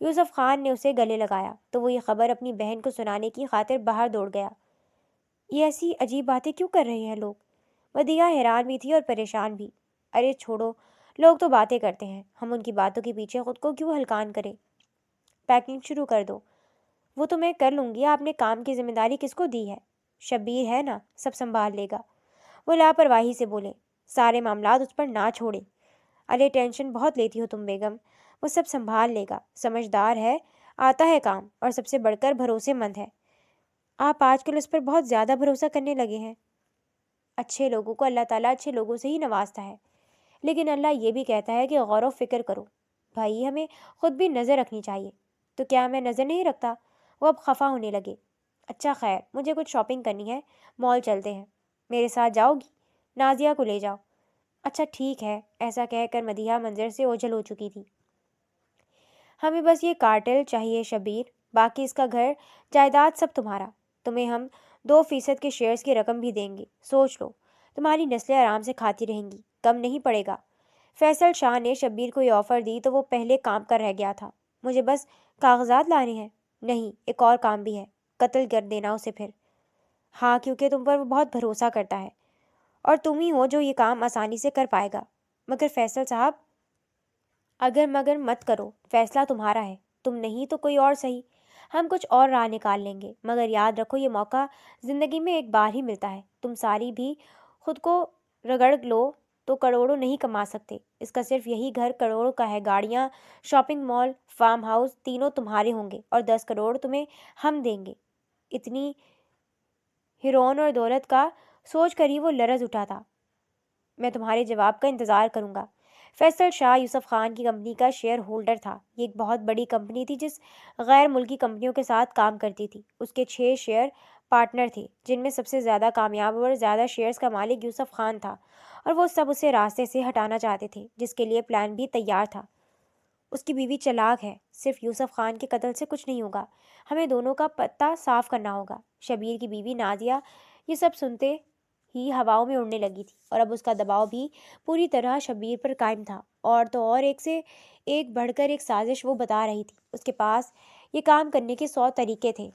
یوسف خان نے اسے گلے لگایا تو وہ یہ خبر اپنی بہن کو سنانے کی خاطر باہر دوڑ گیا۔ یہ ایسی عجیب باتیں کیوں کر رہے ہیں لوگ؟ مدیحہ حیران بھی تھی اور پریشان بھی۔ ارے چھوڑو، لوگ تو باتیں کرتے ہیں، ہم ان کی باتوں کے پیچھے خود کو کیوں ہلکان کریں؟ پیکنگ شروع کر دو۔ وہ تو میں کر لوں گی، آپ نے کام کی ذمہ داری کس کو دی ہے؟ شبیر ہے نا، سب سنبھال لے گا، وہ لاپرواہی سے بولے۔ سارے معاملات اس پر نہ چھوڑیں۔ ارے ٹینشن بہت لیتی ہو تم بیگم، وہ سب سنبھال لے گا، سمجھدار ہے، آتا ہے کام، اور سب سے بڑھ کر بھروسے مند ہے۔ آپ آج کل اس پر بہت زیادہ بھروسہ کرنے لگے ہیں۔ اچھے لوگوں کو اللہ تعالیٰ اچھے لوگوں سے ہی نوازتا ہے، لیکن اللہ یہ بھی کہتا ہے کہ غور و فکر کرو۔ بھائی ہمیں خود بھی نظر رکھنی چاہیے۔ تو کیا میں نظر نہیں رکھتا؟ وہ اب خفا ہونے لگے۔ اچھا خیر، مجھے کچھ شاپنگ کرنی ہے، مال چلتے ہیں۔ میرے ساتھ جاؤ گی؟ نازیہ کو لے جاؤ۔ اچھا ٹھیک ہے، ایسا کہہ کر مدیحہ منظر سے اوجھل ہو چکی تھی۔ ہمیں بس یہ کارٹل چاہیے شبیر، باقی اس کا گھر جائیداد سب تمہارا۔ تمہیں ہم 2% کے شیئرز کی رقم بھی دیں گے، سوچ لو، تمہاری نسلیں آرام سے کھاتی رہیں گی، کم نہیں پڑے گا۔ فیصل شاہ نے شبیر کو یہ آفر دی تو وہ پہلے کام کر رہ گیا تھا۔ مجھے بس کاغذات لانے ہیں؟ نہیں، ایک اور کام بھی ہے، قتل کر دینا اسے پھر۔ ہاں، کیونکہ تم پر وہ بہت بھروسہ کرتا ہے، اور تم ہی ہو جو یہ کام آسانی سے کر پائے گا۔ مگر فیصل صاحب، اگر مگر مت کرو، فیصلہ تمہارا ہے، تم نہیں تو کوئی اور صحیح، ہم کچھ اور راہ نکال لیں گے، مگر یاد رکھو یہ موقع زندگی میں ایک بار ہی ملتا ہے۔ تم ساری بھی خود کو رگڑ لو تو کروڑوں نہیں کما سکتے۔ اس کا صرف یہی گھر کروڑوں کا ہے، گاڑیاں، شاپنگ مال، فارم ہاؤس، تینوں تمہارے ہوں گے، اور 10 کروڑ تمہیں ہم دیں گے۔ اتنی ہیرون اور دولت کا سوچ کر ہی وہ لرز اٹھا تھا۔ میں تمہارے جواب کا انتظار کروں گا۔ فیصل شاہ یوسف خان کی کمپنی کا شیئر ہولڈر تھا۔ یہ ایک بہت بڑی کمپنی تھی جس غیر ملکی کمپنیوں کے ساتھ کام کرتی تھی۔ اس کے 6 شیئر پارٹنر تھے، جن میں سب سے زیادہ کامیاب اور زیادہ شیئرز کا مالک یوسف خان تھا، اور وہ سب اسے راستے سے ہٹانا چاہتے تھے، جس کے لیے پلان بھی تیار تھا۔ اس کی بیوی چلاک ہے، صرف یوسف خان کے قتل سے کچھ نہیں ہوگا، ہمیں دونوں کا پتہ صاف کرنا ہوگا۔ شبیر کی بیوی نازیہ یہ سب سنتے ہی ہواؤں میں اڑنے لگی تھی، اور اب اس کا دباؤ بھی پوری طرح شبیر پر قائم تھا، اور تو اور ایک سے ایک بڑھ کر ایک سازش وہ بتا رہی تھی۔ اس کے پاس یہ کام کرنے کے 100 طریقے تھے۔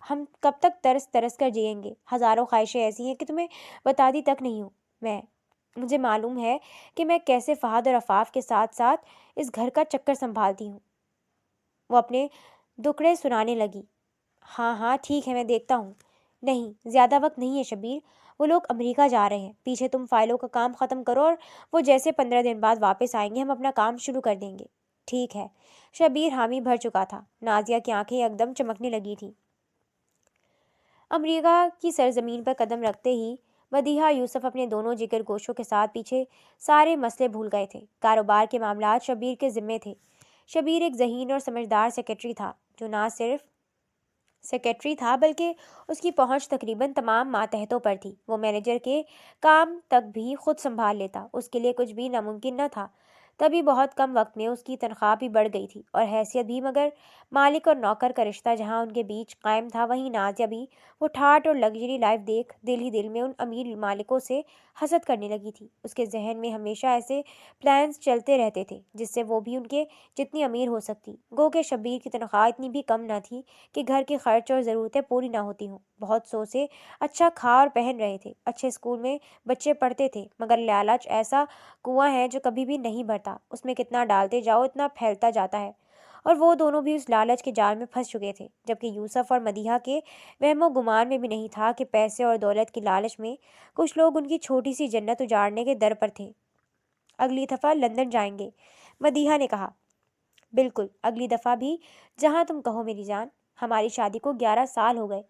ہم کب تک ترس ترس کر جئیں گے؟ ہزاروں خواہشیں ایسی ہیں کہ تمہیں بتاتی تک نہیں ہوں مجھے معلوم ہے کہ میں کیسے فہد اور عفاف کے ساتھ ساتھ اس گھر کا چکر سنبھالتی ہوں۔ وہ اپنے دکڑے سنانے لگی۔ ہاں ہاں ٹھیک ہے، میں دیکھتا ہوں۔ نہیں، زیادہ وقت نہیں ہے شبیر، وہ لوگ امریکہ جا رہے ہیں، پیچھے تم فائلوں کا کام ختم کرو، اور وہ جیسے 15 دن بعد واپس آئیں گے ہم اپنا کام شروع کر دیں گے۔ ٹھیک ہے۔ شبیر حامی بھر چکا تھا۔ نازیہ کی آنکھیں یکدم چمکنے لگی تھیں۔ امریکہ کی سرزمین پر قدم رکھتے ہی مدیحہ اور یوسف اپنے دونوں جگر گوشوں کے ساتھ پیچھے سارے مسئلے بھول گئے تھے۔ کاروبار کے معاملات شبیر کے ذمے تھے۔ شبیر ایک ذہین اور سمجھدار سیکرٹری تھا، جو نہ صرف سیکرٹری تھا بلکہ اس کی پہنچ تقریباً تمام ماتحتوں پر تھی۔ وہ مینیجر کے کام تک بھی خود سنبھال لیتا، اس کے لیے کچھ بھی ناممکن نہ تھا۔ تبھی بہت کم وقت میں اس کی تنخواہ بھی بڑھ گئی تھی اور حیثیت بھی، مگر مالک اور نوکر کا رشتہ جہاں ان کے بیچ قائم تھا، وہیں نازیہ بھی وہ ٹھاٹھ اور لگژری لائف دیکھ دل ہی دل میں ان امیر مالکوں سے حسد کرنے لگی تھی۔ اس کے ذہن میں ہمیشہ ایسے پلانز چلتے رہتے تھے جس سے وہ بھی ان کے جتنی امیر ہو سکتی، گو کہ شبیر کی تنخواہ اتنی بھی کم نہ تھی کہ گھر کے خرچ اور ضرورتیں پوری نہ ہوتی ہوں۔ بہت سو سے اچھا کھا اور پہن رہے تھے، اچھے اسکول میں بچے پڑھتے تھے، مگر لالچ ایسا کنواں ہے جو کبھی بھی نہیں بھرتا، اس میں کتنا ڈالتے جاؤ اتنا پھیلتا جاتا ہے، اور وہ دونوں بھی اس لالچ کے جال میں پھنس چکے تھے، جبکہ یوسف اور مدیحہ کے وہم و گمان میں بھی نہیں تھا کہ پیسے اور دولت کی لالچ میں کچھ لوگ ان کی چھوٹی سی جنت اجاڑنے کے در پر تھے۔ اگلی دفعہ لندن جائیں گے، مدیحہ نے کہا۔ بالکل، اگلی دفعہ بھی جہاں تم کہو میری جان۔ ہماری شادی کو 11 سال ہو گئے،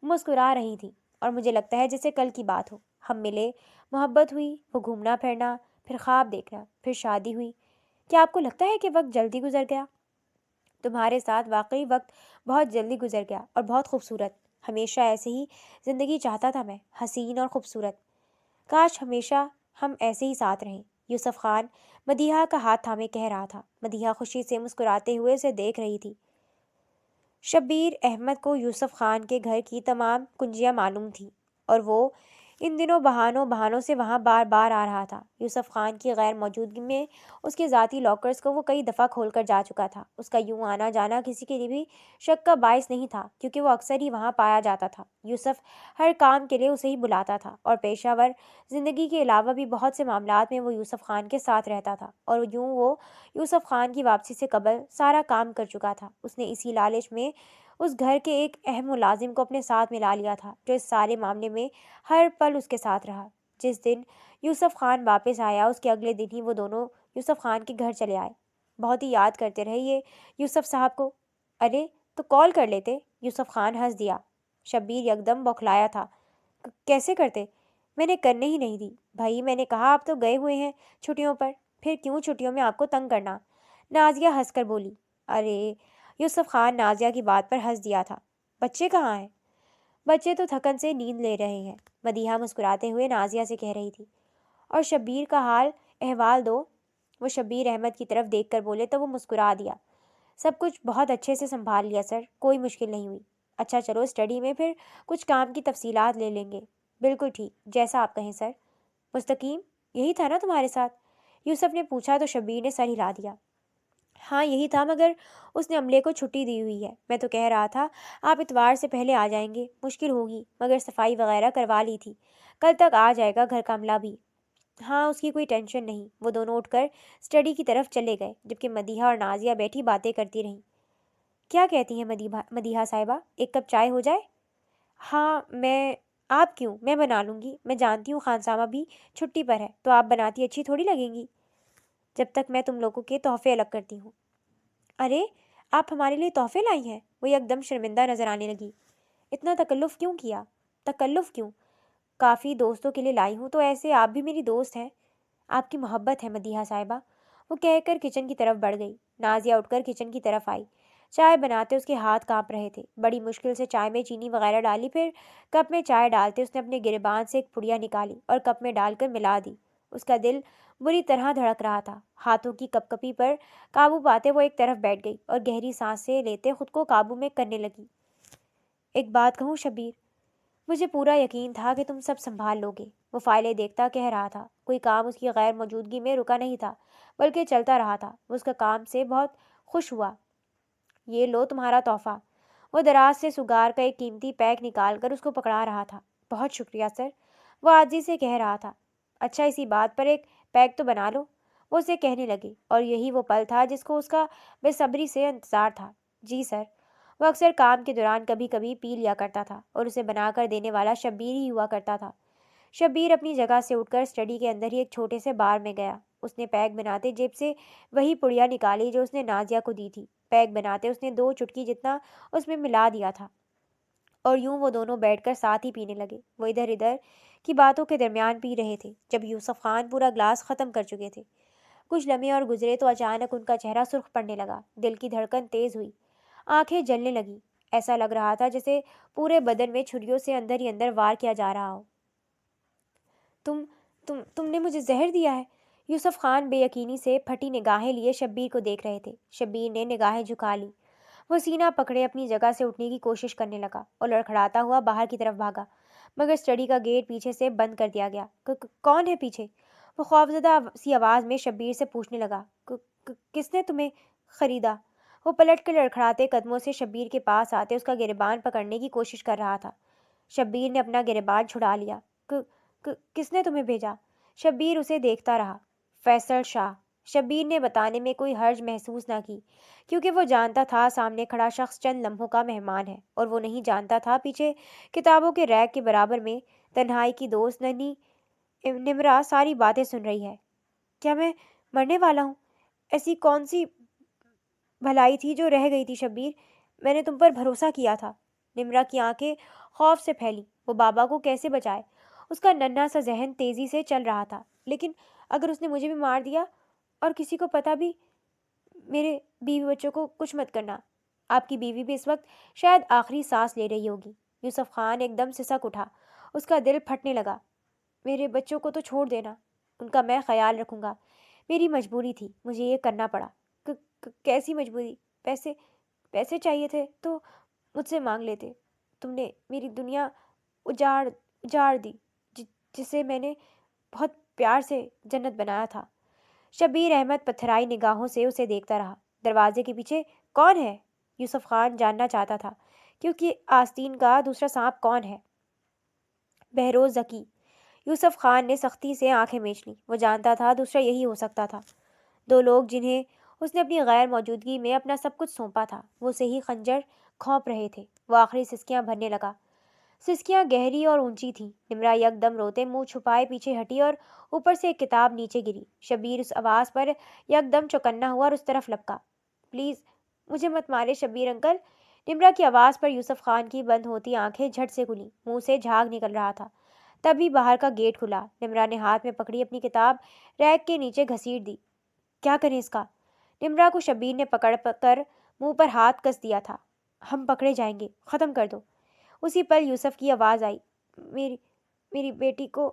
مسکرا رہی تھی، اور مجھے لگتا ہے جیسے کل کی بات ہو۔ ہم ملے، محبت ہوئی، وہ گھومنا پھرنا، پھر خواب دیکھنا، پھر شادی ہوئی۔ کیا آپ کو لگتا ہے کہ وقت جلدی گزر گیا؟ تمہارے ساتھ واقعی وقت بہت جلدی گزر گیا، اور بہت خوبصورت۔ ہمیشہ ایسے ہی زندگی چاہتا تھا میں، حسین اور خوبصورت۔ کاش ہمیشہ ہم ایسے ہی ساتھ رہیں۔ یوسف خان مدیحہ کا ہاتھ تھامے کہہ رہا تھا۔ مدیحہ خوشی سے مسکراتے ہوئے اسے دیکھ رہی تھی۔ شبیر احمد کو یوسف خان کے گھر کی تمام کنجیاں معلوم تھیں، اور وہ ان دنوں بہانوں سے وہاں بار بار آ رہا تھا۔ یوسف خان کی غیر موجودگی میں اس کے ذاتی لاکرز کو وہ کئی دفعہ کھول کر جا چکا تھا۔ اس کا یوں آنا جانا کسی کے لیے بھی شک کا باعث نہیں تھا، کیونکہ وہ اکثر ہی وہاں پایا جاتا تھا۔ یوسف ہر کام کے لیے اسے ہی بلاتا تھا، اور پیشہ ور زندگی کے علاوہ بھی بہت سے معاملات میں وہ یوسف خان کے ساتھ رہتا تھا، اور یوں وہ یوسف خان کی واپسی سے قبل سارا کام کر چکا تھا۔ اس نے اسی لالچ میں اس گھر کے ایک اہم ملازم کو اپنے ساتھ ملا لیا تھا، جو اس سارے معاملے میں ہر پل اس کے ساتھ رہا۔ جس دن یوسف خان واپس آیا، اس کے اگلے دن ہی وہ دونوں یوسف خان کے گھر چلے آئے۔ بہت ہی یاد کرتے رہے یہ یوسف صاحب کو۔ ارے تو کال کر لیتے۔ یوسف خان ہنس دیا۔ شبیر یکدم بوکھلایا تھا۔ کیسے کرتے؟ میں نے کرنے ہی نہیں دی۔ بھائی میں نے کہا آپ تو گئے ہوئے ہیں چھٹیوں پر، پھر کیوں چھٹیوں میں آپ کو تنگ کرنا؟ نازیہ ہنس کر بولی۔ ارے یوسف خان نازیہ کی بات پر ہنس دیا تھا۔ بچے کہاں ہیں؟ بچے تو تھکن سے نیند لے رہے ہیں، مدیحہ مسکراتے ہوئے نازیہ سے کہہ رہی تھی۔ اور شبیر کا حال احوال دو۔ وہ شبیر احمد کی طرف دیکھ کر بولے تو وہ مسکرا دیا۔ سب کچھ بہت اچھے سے سنبھال لیا سر، کوئی مشکل نہیں ہوئی۔ اچھا چلو اسٹڈی میں پھر کچھ کام کی تفصیلات لے لیں گے۔ بالکل ٹھیک، جیسا آپ کہیں سر۔ مستقیم یہی تھا نا تمہارے ساتھ؟ یوسف نے پوچھا تو شبیر نے سر ہلا دیا۔ ہاں یہی تھا، مگر اس نے عملے کو چھٹی دی ہوئی ہے۔ میں تو کہہ رہا تھا آپ اتوار سے پہلے آ جائیں گے، مشکل ہوگی، مگر صفائی وغیرہ کروا لی تھی، کل تک آ جائے گا گھر کا عملہ بھی۔ ہاں اس کی کوئی ٹینشن نہیں۔ وہ دونوں اٹھ کر اسٹڈی کی طرف چلے گئے، جبکہ مدیحہ اور نازیہ بیٹھی باتیں کرتی رہیں۔ کیا کہتی ہیں مدیحہ صاحبہ، ایک کپ چائے ہو جائے؟ ہاں آپ کیوں، میں بنا لوں گی۔ میں جانتی ہوں خانسامہ بھی چھٹی پر ہے، تو آپ بناتی اچھی تھوڑی لگیں گی جب تک میں تم لوگوں کے تحفے الگ کرتی ہوں۔ ارے آپ ہمارے لیے تحفے لائی ہیں؟ وہ ایک دم شرمندہ نظر آنے لگی۔ اتنا تکلف کیوں کیا؟ تکلف کیوں، کافی دوستوں کے لیے لائی ہوں، تو ایسے آپ بھی میری دوست ہیں۔ آپ کی محبت ہے مدیحہ صاحبہ، وہ کہہ کر کچن کی طرف بڑھ گئی۔ نازیہ اٹھ کر کچن کی طرف آئی۔ چائے بناتے اس کے ہاتھ کانپ رہے تھے۔ بڑی مشکل سے چائے میں چینی وغیرہ ڈالی، پھر کپ میں چائے ڈالتے اس نے اپنے گریبان سے ایک پڑیا نکالی اور کپ میں ڈال کر ملا دی۔ اس کا دل بری طرح دھڑک رہا تھا۔ ہاتھوں کی کپ کپی پر قابو پاتے وہ ایک طرف بیٹھ گئی اور گہری سانسیں لیتے خود کو قابو میں کرنے لگی۔ ایک بات کہوں شبیر، مجھے پورا یقین تھا کہ تم سب سنبھال لو گے۔ وہ فائلیں دیکھتا کہہ رہا تھا۔ کوئی کام اس کی غیر موجودگی میں رکا نہیں تھا، بلکہ چلتا رہا تھا۔ وہ اس کا کام سے بہت خوش ہوا۔ یہ لو تمہارا تحفہ۔ وہ دراز سے سگار کا ایک قیمتی پیک نکال کر اس کو پکڑا رہا تھا۔ بہت شکریہ سر، وہ عاجزی سے کہہ رہا تھا۔ اچھا اسی بات پر ایک پیک تو بنا لو، وہ اسے کہنے لگی، اور یہی وہ پل تھا جس کو اس کا بے صبری سے انتظار تھا۔ جی سر۔ وہ اکثر کام کے دوران کبھی کبھی پی لیا کرتا تھا، اور اسے بنا کر دینے والا شبیر ہی ہوا کرتا تھا۔ شبیر اپنی جگہ سے اٹھ کر اسٹڈی کے اندر ہی ایک چھوٹے سے بار میں گیا۔ اس نے پیک بناتے جیب سے وہی پڑیا نکالی جو اس نے نازیہ کو دی تھی۔ پیک بناتے اس نے 2 چٹکی جتنا اس میں ملا دیا تھا، اور یوں وہ دونوں بیٹھ کر ساتھ ہی پینے لگے۔ وہ ادھر ادھر کی باتوں کے درمیان پی رہے تھے جب یوسف خان پورا گلاس ختم کر چکے تھے۔ کچھ لمحے اور گزرے تو اچانک ان کا چہرہ سرخ پڑنے لگا، دل کی دھڑکن تیز ہوئی، آنکھیں جلنے لگیں۔ ایسا لگ رہا تھا جیسے پورے بدن میں چھریوں سے اندر ہی اندر وار کیا جا رہا ہو۔ تم نے مجھے زہر دیا ہے؟ یوسف خان بے یقینی سے پھٹی نگاہیں لیے شبیر کو دیکھ رہے تھے۔ شبیر نے نگاہیں جھکا لی۔ وہ سینہ پکڑے اپنی جگہ سے اٹھنے کی کوشش کرنے لگا اور لڑکھڑاتا ہوا باہر کی طرف بھاگا، مگر اسٹڈی کا گیٹ پیچھے سے بند کر دیا گیا۔ کون ہے پیچھے؟ وہ خوفزدہ سی آواز میں شبیر سے پوچھنے لگا۔ کس نے تمہیں خریدا؟ وہ پلٹ کر لڑکھڑاتے قدموں سے شبیر کے پاس آتے اس کا گریبان پکڑنے کی کوشش کر رہا تھا۔ شبیر نے اپنا گریبان چھڑا لیا۔ کس نے تمہیں بھیجا؟ شبیر اسے دیکھتا رہا۔ فیصل شاہ۔ شبیر نے بتانے میں کوئی حرج محسوس نہ کی، کیونکہ وہ جانتا تھا سامنے کھڑا شخص چند لمحوں کا مہمان ہے، اور وہ نہیں جانتا تھا پیچھے کتابوں کے ریک کے برابر میں تنہائی کی دوست ننھی نمرا ساری باتیں سن رہی ہے۔ کیا میں مرنے والا ہوں؟ ایسی کون سی بھلائی تھی جو رہ گئی تھی شبیر؟ میں نے تم پر بھروسہ کیا تھا۔ نمرا کی آنکھیں خوف سے پھیلی۔ وہ بابا کو کیسے بچائے؟ اس کا ننھا سا ذہن تیزی سے چل رہا تھا۔ لیکن اگر اس نے مجھے بھی مار دیا اور کسی کو پتہ بھی؟ میرے بیوی بچوں کو کچھ مت کرنا۔ آپ کی بیوی بھی اس وقت شاید آخری سانس لے رہی ہوگی۔ یوسف خان ایک دم سسک اٹھا۔ اس کا دل پھٹنے لگا۔ میرے بچوں کو تو چھوڑ دینا، ان کا میں خیال رکھوں گا۔ میری مجبوری تھی، مجھے یہ کرنا پڑا۔ کیسی مجبوری؟ پیسے چاہیے تھے تو مجھ سے مانگ لیتے۔ تم نے میری دنیا اجاڑ دی، جسے میں نے بہت پیار سے جنت بنایا تھا۔ شبیر احمد پتھرائی نگاہوں سے اسے دیکھتا رہا۔ دروازے کے پیچھے کون ہے؟ یوسف خان جاننا چاہتا تھا، کیونکہ آستین کا دوسرا سانپ کون ہے؟ بہروز ذکی۔ یوسف خان نے سختی سے آنکھیں میچ لیں۔ وہ جانتا تھا دوسرا یہی ہو سکتا تھا۔ دو لوگ جنہیں اس نے اپنی غیر موجودگی میں اپنا سب کچھ سونپا تھا، وہ اسے ہی خنجر کھونپ رہے تھے۔ وہ آخری سسکیاں بھرنے لگا۔ سسکیاں گہری اور اونچی تھیں۔ نمرا یک دم روتے منہ چھپائے پیچھے ہٹی اور اوپر سے ایک کتاب نیچے گری۔ شبیر اس آواز پر یک دم چوکنا ہوا اور اس طرف لپکا۔ پلیز مجھے مت مارے شبیر انکل۔ نمرا کی آواز پر یوسف خان کی بند ہوتی آنکھیں جھٹ سے کھلیں۔ منہ سے جھاگ نکل رہا تھا۔ تبھی باہر کا گیٹ کھلا۔ نمرا نے ہاتھ میں پکڑی اپنی کتاب ریک کے نیچے گھسیٹ دی۔ کیا کریں اس کا؟ نمرا کو شبیر نے پکڑ کر منہ پر ہاتھ کس دیا تھا۔ ہم پکڑے جائیں گے، ختم کر دو۔ اسی پل یوسف کی آواز آئی، میری بیٹی کو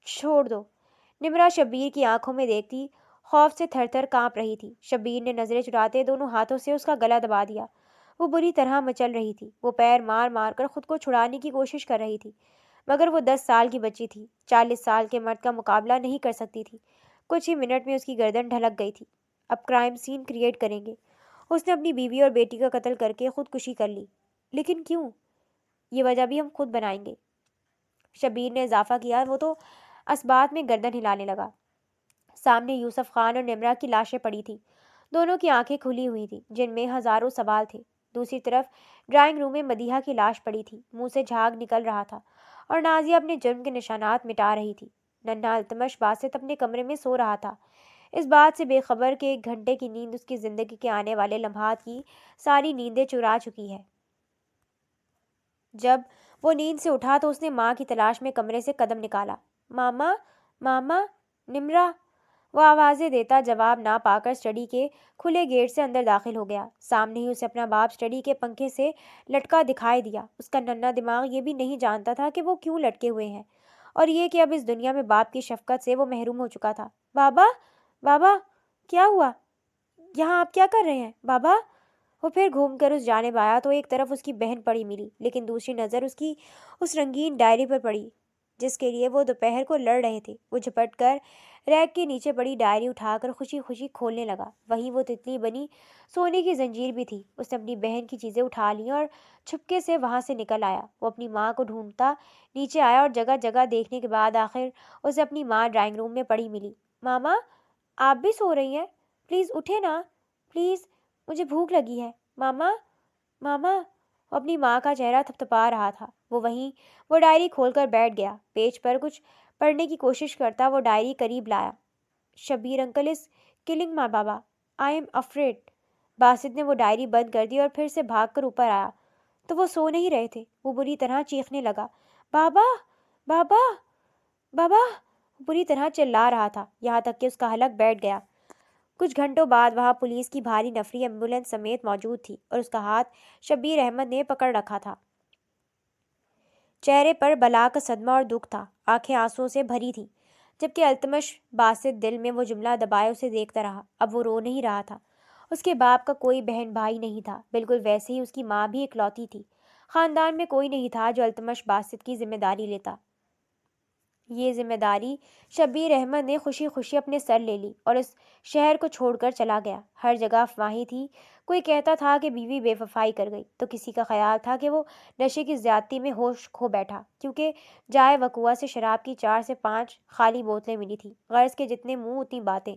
چھوڑ دو۔ نمرا شبیر کی آنکھوں میں دیکھتی خوف سے تھر تھر کانپ رہی تھی۔ شبیر نے نظریں چراتے دونوں ہاتھوں سے اس کا گلا دبا دیا۔ وہ بری طرح مچل رہی تھی۔ وہ پیر مار مار کر خود کو چھڑانے کی کوشش کر رہی تھی، مگر وہ 10 سال کی بچی تھی، 40 سال کے مرد کا مقابلہ نہیں کر سکتی تھی۔ کچھ ہی منٹ میں اس کی گردن ڈھلک گئی تھی۔ اب کرائم سین کریٹ کریں گے۔ اس نے اپنی بیوی اور بیٹی کا قتل کر کے خودکشی کر لی، لیکن کیوں؟ یہ وجہ بھی ہم خود بنائیں گے۔ شبیر نے اضافہ کیا۔ وہ تو اسبات میں گردن ہلانے لگا۔ سامنے یوسف خان اور نمرا کی لاشیں پڑی تھیں۔ دونوں کی آنکھیں کھلی ہوئی تھیں، جن میں ہزاروں سوال تھے۔ دوسری طرف ڈرائنگ روم میں مدیحہ کی لاش پڑی تھی۔ منہ سے جھاگ نکل رہا تھا اور نازیہ اپنے جرم کے نشانات مٹا رہی تھی۔ ننھا التمش باسط اپنے کمرے میں سو رہا تھا، اس بات سے بے خبر کہ 1 گھنٹے کی نیند اس کی زندگی کے آنے والے لمحات کی ساری نیندیں چرا چکی ہے۔ جب وہ نیند سے اٹھا تو اس نے ماں کی تلاش میں کمرے سے قدم نکالا۔ ماما، ماما، نمرا۔ وہ آوازیں دیتا جواب نہ پا کر اسٹڈی کے کھلے گیٹ سے اندر داخل ہو گیا۔ سامنے ہی اسے اپنا باپ اسٹڈی کے پنکھے سے لٹکا دکھائی دیا۔ اس کا ننھا دماغ یہ بھی نہیں جانتا تھا کہ وہ کیوں لٹکے ہوئے ہیں، اور یہ کہ اب اس دنیا میں باپ کی شفقت سے وہ محروم ہو چکا تھا۔ بابا، بابا، کیا ہوا؟ یہاں آپ کیا کر رہے ہیں بابا؟ وہ پھر گھوم کر اس جانب آیا تو ایک طرف اس کی بہن پڑی ملی، لیکن دوسری نظر اس کی اس رنگین ڈائری پر پڑی جس کے لیے وہ دوپہر کو لڑ رہے تھے۔ وہ جھپٹ کر ریک کے نیچے پڑی ڈائری اٹھا کر خوشی خوشی کھولنے لگا۔ وہیں وہ تتلی بنی سونے کی زنجیر بھی تھی۔ اس نے اپنی بہن کی چیزیں اٹھا لیں اور چھپکے سے وہاں سے نکل آیا۔ وہ اپنی ماں کو ڈھونڈتا نیچے آیا اور جگہ جگہ دیکھنے کے بعد آخر اسے اپنی ماں ڈرائنگ روم میں پڑی ملی۔ ماما، آپ بھی سو رہی ہیں؟ پلیز اٹھے نا، پلیز، مجھے بھوک لگی ہے۔ ماما، ماما۔ وہ اپنی ماں کا چہرہ تھپتھپا رہا تھا۔ وہ ڈائری کھول کر بیٹھ گیا۔ پیج پر کچھ پڑھنے کی کوشش کرتا وہ ڈائری قریب لایا۔ شبیر انکل از کلنگ مائی بابا، آئی ایم افریڈ۔ باسط نے وہ ڈائری بند کر دی اور پھر سے بھاگ کر اوپر آیا تو وہ سو نہیں رہے تھے۔ وہ بری طرح چیخنے لگا، بابا، بابا، بابا۔ وہ بری طرح چلا رہا تھا، یہاں تک کہ اس کا حلق بیٹھ گیا۔ کچھ گھنٹوں بعد وہاں پولیس کی بھاری نفری ایمبولینس سمیت موجود تھی اور اس کا ہاتھ شبیر احمد نے پکڑ رکھا تھا۔ چہرے پر بلا کا صدمہ اور دکھ تھا، آنکھیں آنسوؤں سے بھری تھیں، جبکہ التمش باسط دل میں وہ جملہ دبائے اسے دیکھتا رہا۔ اب وہ رو نہیں رہا تھا۔ اس کے باپ کا کوئی بہن بھائی نہیں تھا، بالکل ویسے ہی اس کی ماں بھی اکلوتی تھی۔ خاندان میں کوئی نہیں تھا جو التمش باسط کی ذمہ داری لیتا۔ یہ ذمہ داری شبیر احمد نے خوشی خوشی اپنے سر لے لی اور اس شہر کو چھوڑ کر چلا گیا۔ ہر جگہ افواہیں تھی، کوئی کہتا تھا کہ بیوی بے وفائی کر گئی، تو کسی کا خیال تھا کہ وہ نشے کی زیادتی میں ہوش کھو بیٹھا، کیونکہ جائے وقوع سے شراب کی 4 سے 5 خالی بوتلیں ملی تھیں۔ غرض کے جتنے منہ اتنی باتیں۔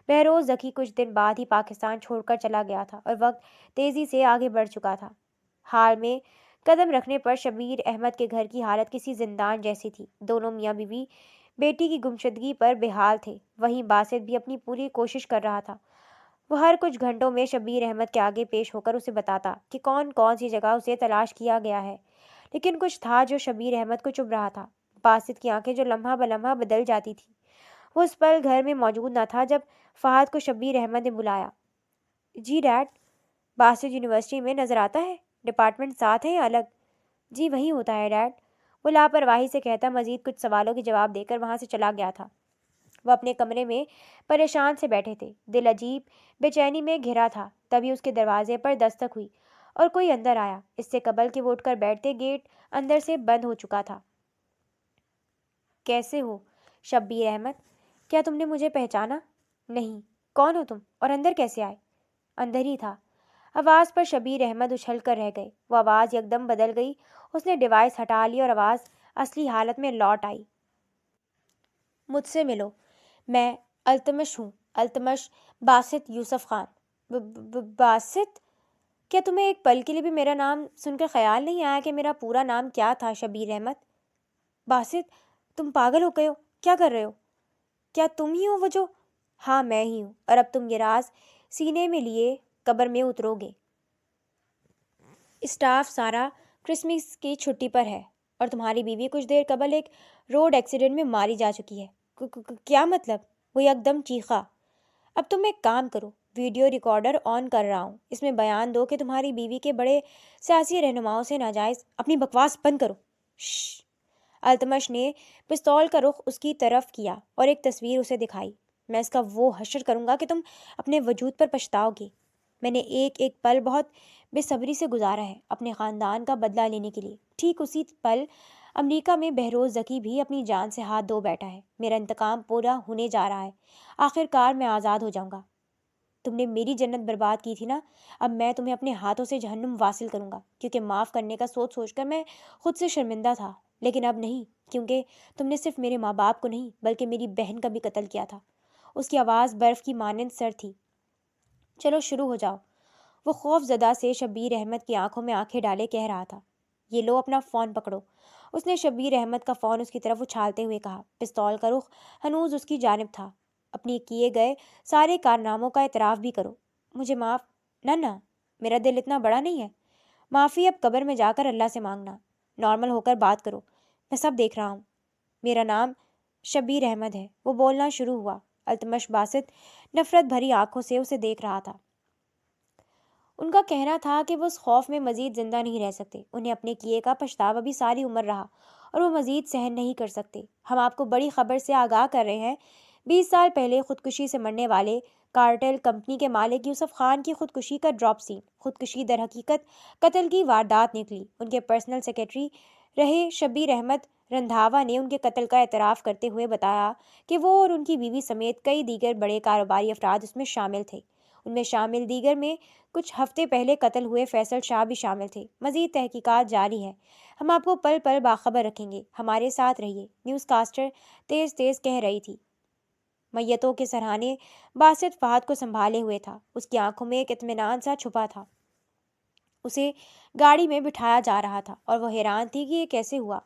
بہروز ذکی کچھ دن بعد ہی پاکستان چھوڑ کر چلا گیا تھا اور وقت تیزی سے آگے بڑھ چکا تھا۔ حال میں قدم رکھنے پر شبیر احمد کے گھر کی حالت کسی زندان جیسی تھی۔ دونوں میاں بیوی بیٹی کی گمشدگی پر بے حال تھے۔ وہیں باسط بھی اپنی پوری کوشش کر رہا تھا۔ وہ ہر کچھ گھنٹوں میں شبیر احمد کے آگے پیش ہو کر اسے بتاتا کہ کون کون سی جگہ اسے تلاش کیا گیا ہے، لیکن کچھ تھا جو شبیر احمد کو چبھ رہا تھا۔ باسط کی آنکھیں جو لمحہ بلمحہ بدل جاتی تھیں۔ وہ اس پل گھر میں موجود نہ تھا جب فہد کو شبیر احمد نے بلایا۔ جی ڈیڈ، باسط یونیورسٹی میں نظر آتا ہے؟ ڈپارٹمنٹ ساتھ ہے یا الگ؟ جی وہیں ہوتا ہے ڈیڈ، وہ لاپرواہی سے کہتا مزید کچھ سوالوں کے جواب دے کر وہاں سے چلا گیا تھا۔ وہ اپنے کمرے میں پریشان سے بیٹھے تھے، دل عجیب بے چینی میں گھرا تھا۔ تبھی اس کے دروازے پر دستک ہوئی اور کوئی اندر آیا۔ اس سے قبل کہ وہ اٹھ کر بیٹھتے، گیٹ اندر سے بند ہو چکا تھا۔ کیسے ہو شبیر احمد؟ کیا تم نے مجھے پہچانا؟ نہیں، کون ہو تم اور اندر کیسے آئے؟ اندر ہی تھا۔ آواز پر شبیر احمد اچھل کر رہ گئے۔ وہ آواز یکدم بدل گئی۔ اس نے ڈیوائس ہٹا لی اور آواز اصلی حالت میں لوٹ آئی۔ مجھ سے ملو، میں التمش ہوں، التمش باسط یوسف خان۔ باسط؟ کیا تمہیں ایک پل کے لیے بھی میرا نام سن کر خیال نہیں آیا کہ میرا پورا نام کیا تھا شبیر احمد؟ باسط، تم پاگل ہو گئے ہو؟ کیا کر رہے ہو؟ کیا تم ہی ہو وہ جو… ہاں میں ہی ہوں، اور اب تم یہ راز سینے میں لیے قبر میں اترو گے۔ اسٹاف سارا کرسمس کی چھٹی پر ہے اور تمہاری بیوی کچھ دیر قبل ایک روڈ ایکسیڈنٹ میں ماری جا چکی ہے۔ کیا مطلب؟ وہ یکدم چیخا۔ اب تم ایک کام کرو، ویڈیو ریکارڈر آن کر رہا ہوں، اس میں بیان دو کہ تمہاری بیوی کے بڑے سیاسی رہنماؤں سے ناجائز… اپنی بکواس بند کرو۔ شش۔ التمش نے پستول کا رخ اس کی طرف کیا اور ایک تصویر اسے دکھائی۔ میں اس کا وہ حشر کروں گا کہ تم اپنے وجود پر پچھتاؤ گے۔ میں نے ایک ایک پل بہت بے صبری سے گزارا ہے اپنے خاندان کا بدلہ لینے کے لیے۔ ٹھیک اسی پل امریکہ میں بہروز زکی بھی اپنی جان سے ہاتھ دھو بیٹھا ہے۔ میرا انتقام پورا ہونے جا رہا ہے۔ آخر کار میں آزاد ہو جاؤں گا۔ تم نے میری جنت برباد کی تھی نا، اب میں تمہیں اپنے ہاتھوں سے جہنم واصل کروں گا، کیونکہ معاف کرنے کا سوچ سوچ کر میں خود سے شرمندہ تھا، لیکن اب نہیں، کیونکہ تم نے صرف میرے ماں باپ کو نہیں بلکہ میری بہن کا بھی قتل کیا تھا۔ اس کی آواز برف کی مانند سر تھی۔ چلو شروع ہو جاؤ۔ وہ خوف زدہ سے شبیر احمد کی آنکھوں میں آنکھیں ڈالے کہہ رہا تھا۔ یہ لو اپنا فون پکڑو۔ اس نے شبیر احمد کا فون اس کی طرف اچھالتے ہوئے کہا۔ پستول کا رخ ہنوز اس کی جانب تھا۔ اپنی کیے گئے سارے کارناموں کا اعتراف بھی کرو۔ مجھے معاف… نہ، میرا دل اتنا بڑا نہیں ہے۔ معافی اب قبر میں جا کر اللہ سے مانگنا۔ نارمل ہو کر بات کرو، میں سب دیکھ رہا ہوں۔ میرا نام شبیر احمد ہے۔ وہ بولنا شروع ہوا۔ التمش باسط نفرت بھری آنکھوں سے اسے دیکھ رہا تھا۔ ان کا کہنا تھا کہ وہ اس خوف میں مزید زندہ نہیں رہ سکتے۔ انہیں اپنے کیے کا پچھتاوا بھی ساری عمر رہا اور وہ مزید سہن نہیں کر سکتے۔ ہم آپ کو بڑی خبر سے آگاہ کر رہے ہیں۔ 20 سال پہلے خودکشی سے مرنے والے کارٹل کمپنی کے مالک یوسف خان کی خودکشی کا ڈراپ سین۔ خودکشی در حقیقت قتل کی واردات نکلی۔ ان کے پرسنل سیکرٹری رہے شبیر احمد رندھاوا نے ان کے قتل کا اعتراف کرتے ہوئے بتایا کہ وہ اور ان کی بیوی سمیت کئی دیگر بڑے کاروباری افراد اس میں شامل تھے۔ ان میں شامل دیگر میں کچھ ہفتے پہلے قتل ہوئے فیصل شاہ بھی شامل تھے۔ مزید تحقیقات جاری ہیں۔ ہم آپ کو پل پل باخبر رکھیں گے۔ ہمارے ساتھ رہیے۔ نیوز کاسٹر تیز تیز کہہ رہی تھی۔ میتوں کے سرہانے باسط فہد کو سنبھالے ہوئے تھا۔ اس کی آنکھوں میں ایک اطمینان سا چھپا تھا۔ اسے گاڑی میں بٹھایا جا رہا تھا اور وہ حیران تھی کہ یہ کیسے ہوا۔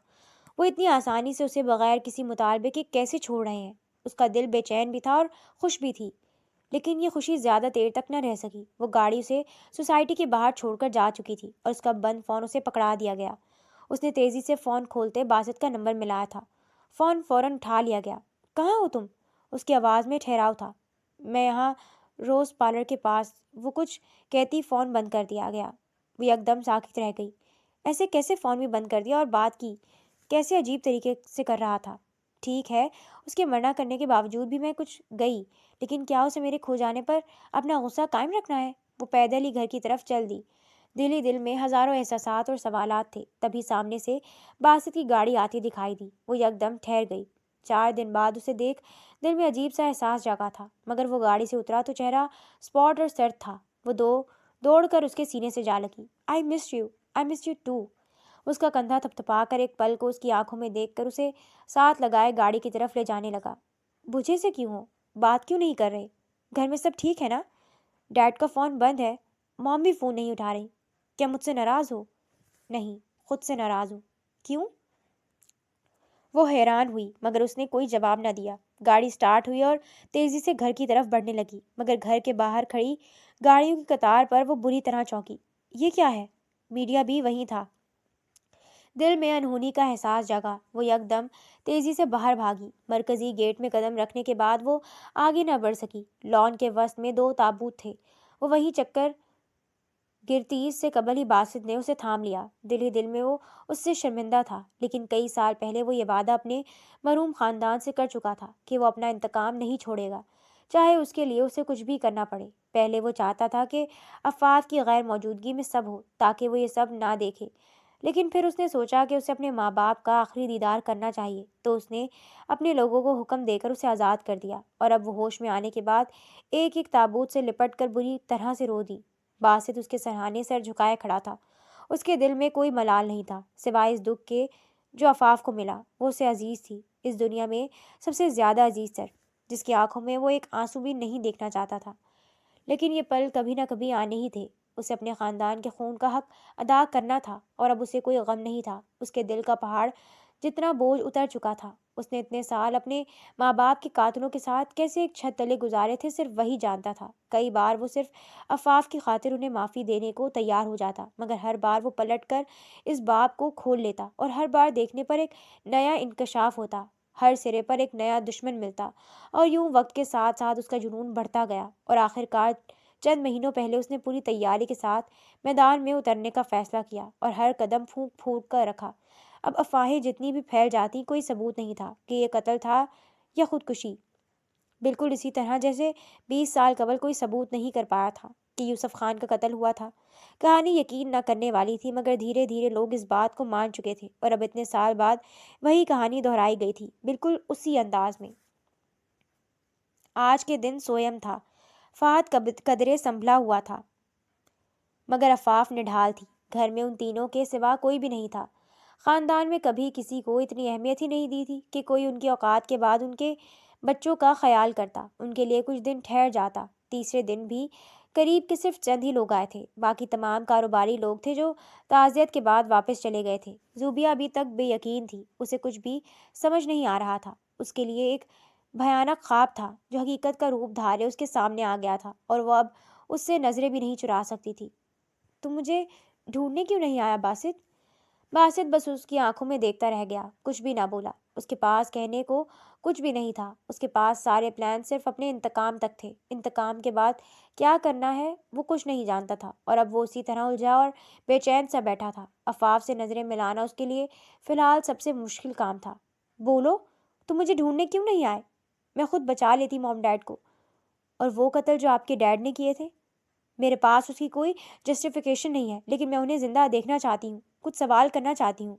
وہ اتنی آسانی سے اسے بغیر کسی مطالبے کے کیسے چھوڑ رہے ہیں۔ اس کا دل بے چین بھی تھا اور خوش بھی تھی، لیکن یہ خوشی زیادہ دیر تک نہ رہ سکی۔ وہ گاڑی اسے سوسائٹی کے باہر چھوڑ کر جا چکی تھی اور اس کا بند فون اسے پکڑا دیا گیا۔ اس نے تیزی سے فون کھولتے باسط کا نمبر ملایا تھا۔ فون فوراً اٹھا لیا گیا۔ کہاں ہو تم؟ اس کی آواز میں ٹھہراؤ تھا۔ میں یہاں روز پارلر کے پاس۔ وہ کچھ کہتی فون بند کر دیا گیا۔ وہ یکدم ساکت رہ گئی۔ ایسے کیسے فون بھی بند کر دیا اور بات کی کیسے عجیب طریقے سے کر رہا تھا؟ ٹھیک ہے، اس کے منع کرنے کے باوجود بھی میں کچھ گئی، لیکن کیا اسے میرے کھو جانے پر اپنا غصہ قائم رکھنا ہے؟ وہ پیدل ہی گھر کی طرف چل دی۔ دل ہی دل میں ہزاروں احساسات اور سوالات تھے۔ تبھی سامنے سے باسط کی گاڑی آتی دکھائی دی۔ وہ یکدم ٹھہر گئی۔ 4 دن بعد اسے دیکھ دل میں عجیب سا احساس جاگا تھا، مگر وہ گاڑی سے اترا تو چہرہ اسپاٹ اور سرد تھا۔ وہ دوڑ کر اس کے سینے سے جا لگی۔ I missed you too۔ اس کا کندھا تھپتھپا کر ایک پل کو اس کی آنکھوں میں دیکھ کر اسے ساتھ لگائے گاڑی کی طرف لے جانے لگا۔ بجھے سے کیوں ہو؟ بات کیوں نہیں کر رہے؟ گھر میں سب ٹھیک ہے نا؟ ڈیڈ کا فون بند ہے، مام بھی فون نہیں اٹھا رہی۔ کیا مجھ سے ناراض ہو؟ نہیں، خود سے ناراض ہوں۔ کیوں؟ وہ حیران ہوئی، مگر اس نے کوئی جواب نہ دیا۔ گاڑی سٹارٹ ہوئی اور تیزی سے گھر کی طرف بڑھنے لگی، مگر گھر کے باہر کھڑی گاڑیوں کی قطار پر وہ بری طرح چونکی۔ یہ کیا ہے؟ میڈیا بھی وہیں تھا۔ دل میں انہونی کا احساس جاگا۔ وہ یکدم تیزی سے باہر بھاگی۔ مرکزی گیٹ میں قدم رکھنے کے بعد وہ آگے نہ بڑھ سکی۔ لان کے وسط میں 2 تابوت تھے۔ وہ وہیں چکر گرتی سے قبل ہی باسط نے اسے تھام لیا۔ دل ہی دل میں وہ اس سے شرمندہ تھا، لیکن کئی سال پہلے وہ یہ وعدہ اپنے مرحوم خاندان سے کر چکا تھا کہ وہ اپنا انتقام نہیں چھوڑے گا، چاہے اس کے لیے اسے کچھ بھی کرنا پڑے۔ پہلے وہ چاہتا تھا کہ افات کی غیر موجودگی میں سب ہو، تاکہ وہ یہ سب نہ دیکھے، لیکن پھر اس نے سوچا کہ اسے اپنے ماں باپ کا آخری دیدار کرنا چاہیے، تو اس نے اپنے لوگوں کو حکم دے کر اسے آزاد کر دیا، اور اب وہ ہوش میں آنے کے بعد ایک ایک تابوت سے لپٹ کر بری طرح سے رو دی۔ باسط اس کے سرہانے سر جھکائے کھڑا تھا۔ اس کے دل میں کوئی ملال نہیں تھا سوائے اس دکھ کے جو عفاف کو ملا۔ وہ اسے عزیز تھی، اس دنیا میں سب سے زیادہ عزیز تر، جس کی آنکھوں میں وہ ایک آنسو بھی نہیں دیکھنا چاہتا تھا۔ لیکن یہ پل کبھی نہ کبھی آنے ہی تھے۔ اسے اپنے خاندان کے خون کا حق ادا کرنا تھا، اور اب اسے کوئی غم نہیں تھا۔ اس کے دل کا پہاڑ جتنا بوجھ اتر چکا تھا۔ اس نے اتنے سال اپنے ماں باپ کے قاتلوں کے ساتھ کیسے ایک چھت تلے گزارے تھے، صرف وہی جانتا تھا۔ کئی بار وہ صرف عفاف کی خاطر انہیں معافی دینے کو تیار ہو جاتا، مگر ہر بار وہ پلٹ کر اس باب کو کھول لیتا، اور ہر بار دیکھنے پر ایک نیا انکشاف ہوتا، ہر سرے پر ایک نیا دشمن ملتا، اور یوں وقت کے ساتھ ساتھ اس کا جنون بڑھتا گیا، اور آخر کار چند مہینوں پہلے اس نے پوری تیاری کے ساتھ میدان میں اترنے کا فیصلہ کیا، اور ہر قدم پھونک پھونک کر رکھا۔ اب افواہیں جتنی بھی پھیل جاتی، کوئی ثبوت نہیں تھا کہ یہ قتل تھا یا خودکشی، بالکل اسی طرح جیسے 20 سال قبل کوئی ثبوت نہیں کر پایا تھا کہ یوسف خان کا قتل ہوا تھا۔ کہانی یقین نہ کرنے والی تھی، مگر دھیرے دھیرے لوگ اس بات کو مان چکے تھے، اور اب اتنے سال بعد وہی کہانی دہرائی گئی تھی، بالکل اسی انداز میں۔ آج کے دن سویم تھا۔ فہد قدرے سنبھلا ہوا تھا، مگر عفاف نڈھال تھی۔ گھر میں ان تینوں کے سوا کوئی بھی نہیں تھا۔ خاندان میں کبھی کسی کو اتنی اہمیت ہی نہیں دی تھی کہ کوئی ان کی اوقات کے بعد ان کے بچوں کا خیال کرتا، ان کے لیے کچھ دن ٹھہر جاتا۔ تیسرے دن بھی قریب کے صرف چند ہی لوگ آئے تھے، باقی تمام کاروباری لوگ تھے جو تعزیت کے بعد واپس چلے گئے تھے۔ زوبیہ ابھی تک بے یقین تھی، اسے کچھ بھی سمجھ نہیں آ رہا تھا۔ اس کے لیے ایک بھیانک خواب تھا جو حقیقت کا روپ دھارے اس کے سامنے آ گیا تھا، اور وہ اب اس سے نظریں بھی نہیں چرا سکتی تھی۔ تم مجھے ڈھونڈنے کیوں نہیں آیا باسط؟ باسط بس اس کی آنکھوں میں دیکھتا رہ گیا، کچھ بھی نہ بولا۔ اس کے پاس کہنے کو کچھ بھی نہیں تھا۔ اس کے پاس سارے پلان صرف اپنے انتقام تک تھے۔ انتقام کے بعد کیا کرنا ہے وہ کچھ نہیں جانتا تھا، اور اب وہ اسی طرح الجھا اور بے چین سا بیٹھا تھا۔ عفاف سے نظریں ملانا اس کے لیے فی الحال سب سے مشکل کام تھا۔ بولو، تم مجھے ڈھونڈنے کیوں نہیں آئے؟ میں خود بچا لیتی موم ڈیڈ کو۔ اور وہ قتل جو آپ کے ڈیڈ نے کیے تھے؟ میرے پاس اس کی کوئی جسٹیفیکیشن نہیں ہے، لیکن میں انہیں زندہ دیکھنا چاہتی ہوں، کچھ سوال کرنا چاہتی ہوں۔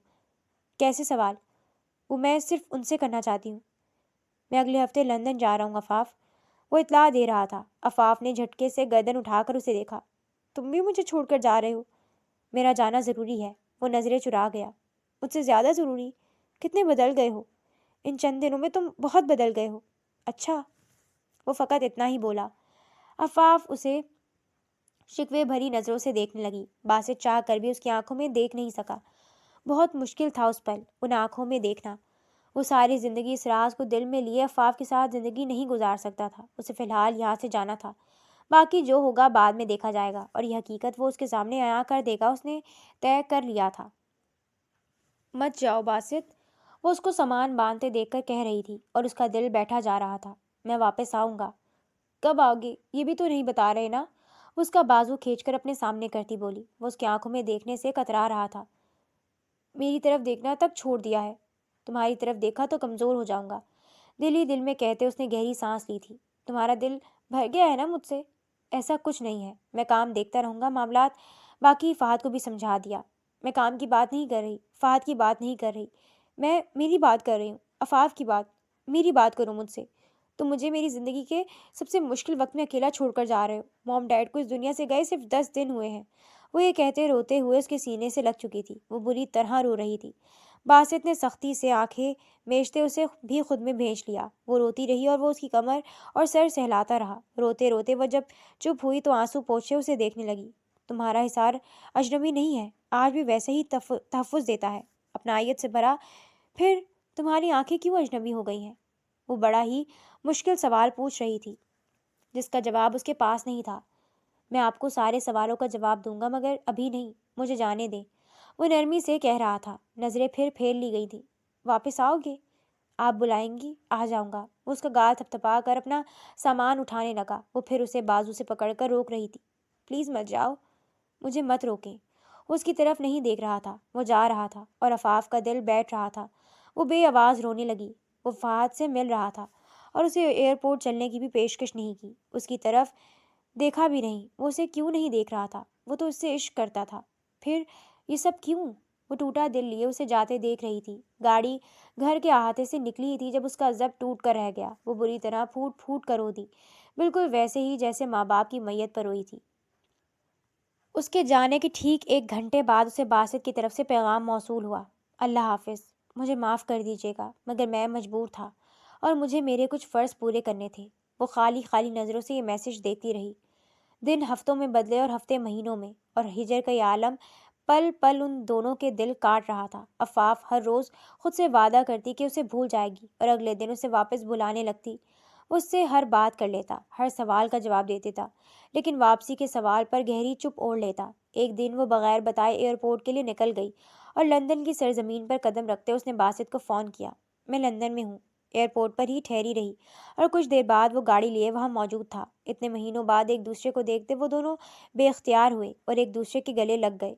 کیسے سوال؟ وہ میں صرف ان سے کرنا چاہتی ہوں۔ میں اگلے ہفتے لندن جا رہا ہوں عفاف، وہ اطلاع دے رہا تھا۔ عفاف نے جھٹکے سے گردن اٹھا کر اسے دیکھا۔ تم بھی مجھے چھوڑ کر جا رہے ہو؟ میرا جانا ضروری ہے۔ وہ نظریں چرا گیا۔ مجھ سے زیادہ ضروری؟ کتنے بدل گئے ہو ان چند دنوں میں، تم بہت بدل گئے ہو۔ اچھا، وہ فقط اتنا ہی بولا۔ عفاف اسے شکوے بھری نظروں سے دیکھنے لگی۔ باسط چاہ کر بھی اس کی آنکھوں میں دیکھ نہیں سکا۔ بہت مشکل تھا اس پل ان آنکھوں میں دیکھنا۔ وہ ساری زندگی اس راز کو دل میں لیے عفاف کے ساتھ زندگی نہیں گزار سکتا تھا۔ اسے فی الحال یہاں سے جانا تھا، باقی جو ہوگا بعد میں دیکھا جائے گا، اور یہ حقیقت وہ اس کے سامنے عیاں کر دے گا، اس نے طے کر لیا تھا۔ مت جاؤ باسط، وہ اس کو سامان باندھتے دیکھ کر کہہ رہی تھی، اور اس کا دل بیٹھا جا رہا تھا۔ میں واپس آؤں گا۔ کب آؤ گے یہ بھی تو نہیں بتا رہے نا؟ وہ اس کا بازو کھینچ کر اپنے سامنے کرتی بولی۔ وہ اس کی آنکھوں میں دیکھنے سے کترا رہا تھا۔ میری طرف دیکھنا تک چھوڑ دیا ہے، تمہاری طرف دیکھا تو کمزور ہو جاؤں گا، دل ہی دل میں کہتے اس نے گہری سانس لی تھی۔ تمہارا دل بھر گیا ہے نا مجھ سے؟ ایسا کچھ نہیں ہے، میں کام دیکھتا رہوں گا، معاملات باقی فہد کو بھی سمجھا دیا۔ میں کام کی بات نہیں کر رہی، فہد کی بات نہیں کر رہی، میں میری بات کر رہی ہوں، عفاف کی بات۔ میری بات کرو مجھ سے۔ تم مجھے میری زندگی کے سب سے مشکل وقت میں اکیلا چھوڑ کر جا رہے ہو۔ موم ڈیڈ کو اس دنیا سے گئے صرف 10 دن ہوئے ہیں۔ وہ یہ کہتے روتے ہوئے اس کے سینے سے لگ چکی تھی۔ وہ بری طرح رو رہی تھی۔ باسط نے سختی سے آنکھیں میچتے اسے بھی خود میں بھیج لیا۔ وہ روتی رہی، اور وہ اس کی کمر اور سر سہلاتا رہا۔ روتے روتے وہ جب چپ ہوئی تو آنسو پوچھے اسے دیکھنے لگی۔ تمہارا حصار اجنبی نہیں ہے، آج بھی ویسے ہی تحفظ دیتا ہے، اپنائیت سے بھرا، پھر تمہاری آنکھیں کیوں اجنبی ہو گئی ہیں؟ وہ بڑا ہی مشکل سوال پوچھ رہی تھی جس کا جواب اس کے پاس نہیں تھا۔ میں آپ کو سارے سوالوں کا جواب دوں گا، مگر ابھی نہیں، مجھے جانے دیں، وہ نرمی سے کہہ رہا تھا۔ نظریں پھر پھیر لی گئی تھیں۔ واپس آؤ گے؟ آپ بلائیں گی، آ جاؤں گا۔ وہ اس کا گال تھپتھپا کر اپنا سامان اٹھانے لگا۔ وہ پھر اسے بازو سے پکڑ کر روک رہی تھی۔ پلیز مت جاؤ، مجھے مت روکیں۔ وہ اس کی طرف نہیں دیکھ رہا تھا، وہ جا رہا تھا، اور عفاف کا دل بیٹھ رہا تھا۔ وہ بے آواز رونے لگی۔ وہ فہد سے مل رہا تھا، اور اسے ایئرپورٹ چلنے کی بھی پیشکش نہیں کی، اس کی طرف دیکھا بھی نہیں۔ وہ اسے کیوں نہیں دیکھ رہا تھا؟ وہ تو اس سے عشق کرتا تھا۔ پھر یہ سب کیوں؟ وہ ٹوٹا دل لیے اسے جاتے دیکھ رہی تھی۔ گاڑی گھر کے احاطے سے نکلی ہی تھی جب اس کا ضبط ٹوٹ کر رہ گیا۔ وہ بری طرح پھوٹ پھوٹ کر رو دی، بالکل ویسے ہی جیسے ماں باپ کی میت پر روئی تھی۔ اس کے جانے کے ٹھیک 1 گھنٹے بعد اسے باسط کی طرف سے پیغام موصول ہوا: اللہ حافظ، مجھے معاف کر دیجیے گا مگر میں مجبور تھا اور مجھے میرے کچھ فرض پورے کرنے تھے۔ وہ خالی خالی نظروں سے یہ میسج دیکھتی رہی۔ دن ہفتوں میں بدلے اور ہفتے مہینوں میں، اور ہجر کا یہ عالم پل پل ان دونوں کے دل کاٹ رہا تھا۔ عفاف ہر روز خود سے وعدہ کرتی کہ اسے بھول جائے گی اور اگلے دن اسے واپس بلانے لگتی۔ وہ اس سے ہر بات کر لیتا، ہر سوال کا جواب دے دیتا، لیکن واپسی کے سوال پر گہری چپ اوڑھ لیتا۔ ایک دن وہ بغیر بتائے ایئرپورٹ کے لیے نکل گئی اور لندن کی سرزمین پر قدم رکھتے اس نے باسط کو فون کیا: میں لندن میں ہوں۔ ایئرپورٹ پر ہی ٹھہری رہی اور کچھ دیر بعد وہ گاڑی لیے وہاں موجود تھا۔ اتنے مہینوں بعد ایک دوسرے کو دیکھتے وہ دونوں بے اختیار ہوئے اور ایک دوسرے کے گلے لگ گئے۔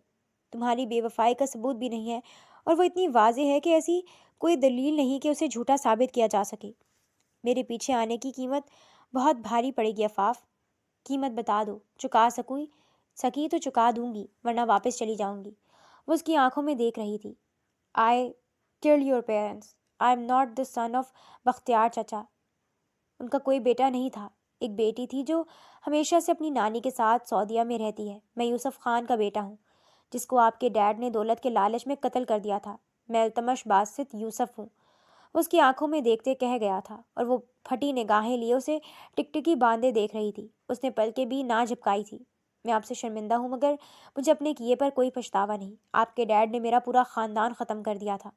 تمہاری بے وفائی کا ثبوت بھی نہیں ہے، اور وہ اتنی واضح ہے کہ ایسی کوئی دلیل نہیں کہ اسے جھوٹا ثابت کیا جا سکے۔ میرے پیچھے آنے کی قیمت بہت بھاری پڑے گی عفاف۔ قیمت بتا دو، چکا سکی تو چکا دوں گی، ورنہ واپس چلی جاؤں گی۔ وہ اس کی آنکھوں میں دیکھ رہی تھی۔ I killed your parents, I am not the son of Bakhtiar چچا۔ ان کا کوئی بیٹا نہیں تھا، ایک بیٹی تھی جو ہمیشہ سے اپنی نانی کے ساتھ سعودیہ میں رہتی ہے۔ میں یوسف خان کا بیٹا ہوں، جس کو آپ کے ڈیڈ نے دولت کے لالچ میں قتل کر دیا تھا۔ میں التمش باسط یوسف ہوں۔ وہ اس کی آنکھوں میں دیکھتے کہہ گیا تھا، اور وہ پھٹی نگاہیں لیے اسے ٹکٹکی باندھے دیکھ رہی تھی۔ اس نے پلکیں بھی نہ جھپکائی تھی۔ میں آپ سے شرمندہ ہوں مگر مجھے اپنے کیے پر کوئی پچھتاوا نہیں۔ آپ کے ڈیڈ نے میرا پورا خاندان ختم کر دیا تھا۔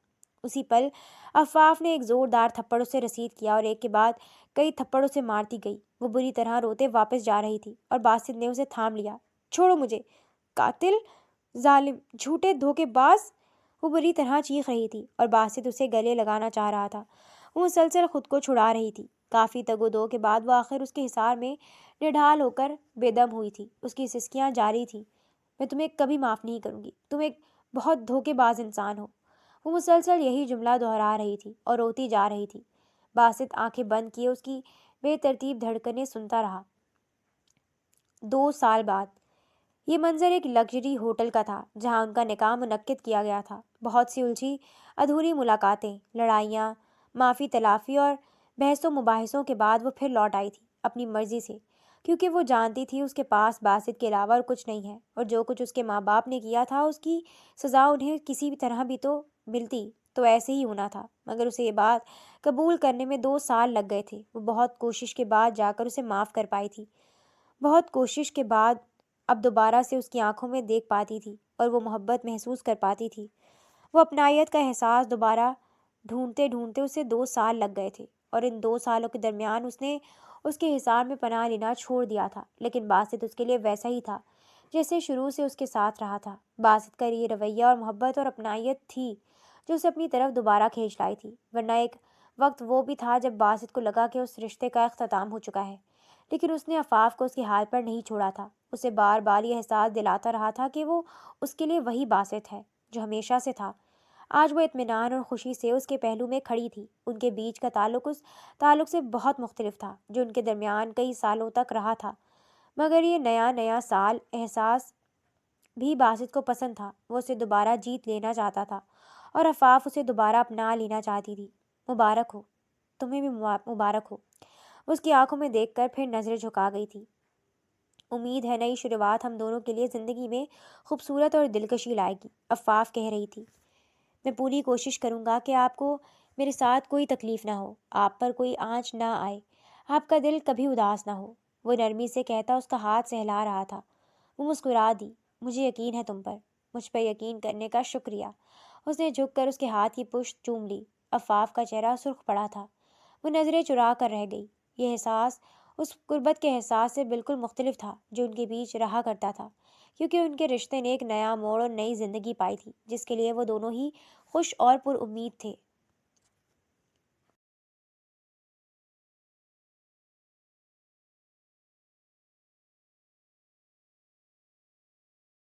اسی پل عفاف نے ایک زوردار تھپڑ اسے رسید کیا اور ایک کے بعد کئی تھپڑ اسے مارتی گئی۔ وہ بری طرح روتے واپس جا رہی تھی اور باسط نے اسے تھام لیا۔ چھوڑو مجھے، قاتل، ظالم، جھوٹے دھوکے باز! وہ بری طرح چیخ رہی تھی اور باسط اسے گلے لگانا چاہ رہا تھا۔ وہ مسلسل خود کو چھڑا رہی تھی۔ کافی تگ و دو کے بعد وہ آخر اس کے حصار میں نڈھال ہو کر بے دم ہوئی تھی۔ اس کی سسکیاں جاری تھیں: میں تمہیں کبھی معاف نہیں کروں گی، تم ایک بہت دھوکے باز انسان ہو۔ وہ مسلسل یہی جملہ دہرا رہی تھی اور روتی جا رہی تھی۔ باسط آنکھیں بند کیے اس کی بے ترتیب دھڑکنیں سنتا رہا۔ 2 سال بعد یہ منظر ایک لگژری ہوٹل کا تھا جہاں ان کا نکاح منعقد کیا گیا تھا۔ بہت سی الجھی ادھوری ملاقاتیں، لڑائیاں، معافی تلافی اور بحث و مباحثوں کے بعد وہ پھر لوٹ آئی تھی اپنی مرضی سے، کیونکہ وہ جانتی تھی اس کے پاس باسط کے علاوہ اور کچھ نہیں ہے، اور جو کچھ اس کے ماں باپ نے کیا تھا اس کی سزا انہیں کسی بھی طرح بھی تو ملتی تو ایسے ہی ہونا تھا۔ مگر اسے یہ بات قبول کرنے میں 2 سال لگ گئے تھے۔ وہ بہت کوشش کے بعد جا کر اسے معاف کر پائی تھی، بہت کوشش کے بعد اب دوبارہ سے اس کی آنکھوں میں دیکھ پاتی تھی اور وہ محبت محسوس کر پاتی تھی۔ وہ اپنائیت کا احساس دوبارہ ڈھونڈتے ڈھونڈتے اسے 2 سال لگ گئے تھے، اور ان 2 سالوں کے درمیان اس نے اس کے حصار میں پناہ لینا چھوڑ دیا تھا، لیکن باسط اس کے لیے ویسا ہی تھا جیسے شروع سے اس کے ساتھ رہا تھا۔ باسط کا یہ رویہ اور محبت اور اپنائیت تھی جو اسے اپنی طرف دوبارہ کھینچ لائی تھی، ورنہ ایک وقت وہ بھی تھا جب باسط کو لگا کہ اس رشتے کا اختتام ہو چکا ہے، لیکن اس نے عفاف کو اس کے حال پر نہیں چھوڑا تھا۔ اسے بار بار یہ احساس دلاتا رہا تھا کہ وہ اس کے لیے وہی باسط ہے جو ہمیشہ سے تھا۔ آج وہ اطمینان اور خوشی سے اس کے پہلو میں کھڑی تھی۔ ان کے بیچ کا تعلق اس تعلق سے بہت مختلف تھا جو ان کے درمیان کئی سالوں تک رہا تھا، مگر یہ نیا سال احساس بھی باسط کو پسند تھا۔ وہ اسے دوبارہ جیت لینا چاہتا تھا اور عفاف اسے دوبارہ اپنا لینا چاہتی تھی۔ مبارک ہو، تمہیں بھی مبارک ہو۔ اس کی آنکھوں میں دیکھ کر پھر نظریں جھکا گئی تھی۔ امید ہے نئی شروعات ہم دونوں کے لیے زندگی میں خوبصورت اور دلکشی لائے گی، عفاف کہہ رہی تھی۔ میں پوری کوشش کروں گا کہ آپ کو میرے ساتھ کوئی تکلیف نہ ہو، آپ پر کوئی آنچ نہ آئے، آپ کا دل کبھی اداس نہ ہو، وہ نرمی سے کہتا اس کا ہاتھ سہلا رہا تھا۔ وہ مسکرا دی۔ مجھے یقین ہے تم پر، مجھ پر یقین کرنے کا شکریہ۔ اس نے جھک کر اس کے ہاتھ کی پشت چوم لی۔ عفاف کا چہرہ سرخ پڑا تھا، وہ نظریں چرا کر رہ گئی۔ یہ احساس اس قربت کے احساس سے بالکل مختلف تھا جو ان کے بیچ رہا کرتا تھا، کیونکہ ان کے رشتے نے ایک نیا موڑ اور نئی زندگی پائی تھی جس کے لیے وہ دونوں ہی خوش اور پر امید تھے۔